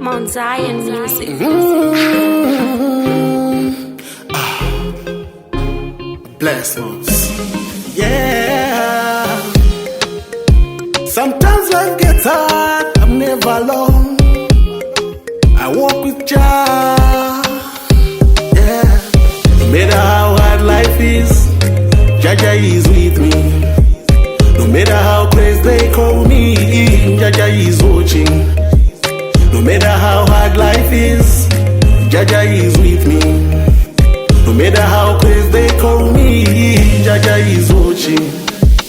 Mount Zion Music. Bless us. Yeah. Sometimes life gets hard, I'm never alone. I walk with Jah. Yeah. No matter how hard life is, Jah is with me. No matter how crazy they call me, Jah is watching. No matter how hard life is, Jah is with me. No matter how crazy they call me, Jah is watching.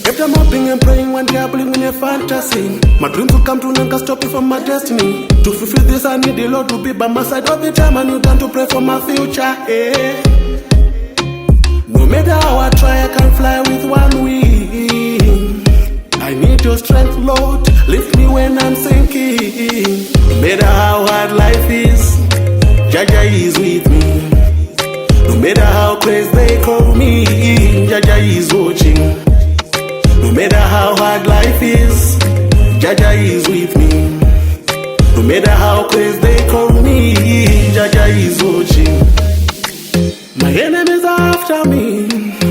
If I'm hoping and praying one day I believe in a fantasy. My dreams will come true, none can stop me from my destiny. To fulfill this I need the Lord to be by my side all the time. I need time to pray for my future. No matter how I try, I can fly with one wing. I need your strength, Lord, lift me when I'm sinking. No matter how hard life is, Jah is with me. No matter how crazy they call me, Jah is watching. No matter how hard life is, Jah is with me. No matter how crazy they call me, Jah is watching. My enemies are after me,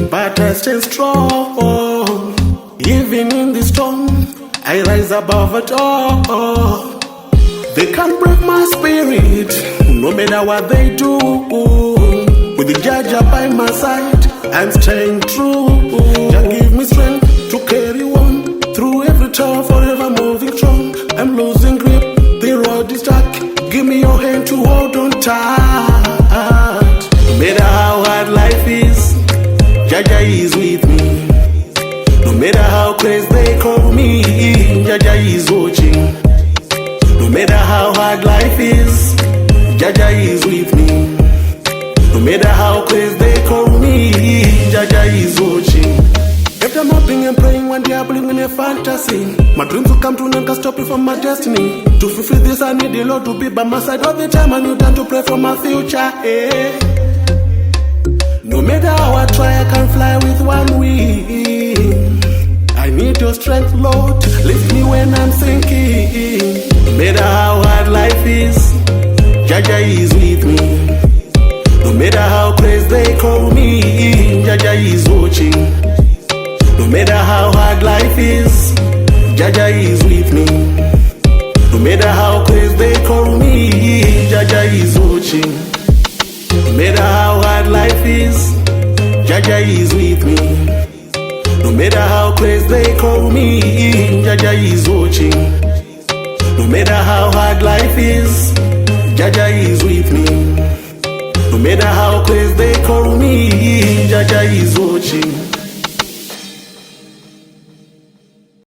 but I stand strong. Even in the storm, I rise above it all. They can't break my spirit, no matter what they do. With the Jah by my side, I'm staying true. Jah give me strength to carry on through every turn, forever moving strong. I'm losing grip, the road is dark. Give me your hand to hold on tight. No matter how hard life is, Jah is with me. No matter how crazy they call me, Jah is watching. No matter how hard life is, Jah is with me. No matter how crazy they call me, Jah is watching. If I'm hoping and praying one day I believe in a fantasy. My dreams will come true, none can stop me from my destiny. To fulfill this I need the Lord to be by my side all the time. I need time to pray for my future. No matter how I try, I can fly with one wing. I need your strength, Lord, lift me when I'm sinking. No matter how hard life is, Jah is with me. No matter how crazy they call me, Jah is watching. No matter how hard life is, Jah is with me. No matter how crazy they call me, Jah is watching. No matter how hard life is, Jah is with me. No matter how crazy they call me, Jah is watching. No matter how hard life is, Jah is with me. No matter how crazy they call me, Jah is watching.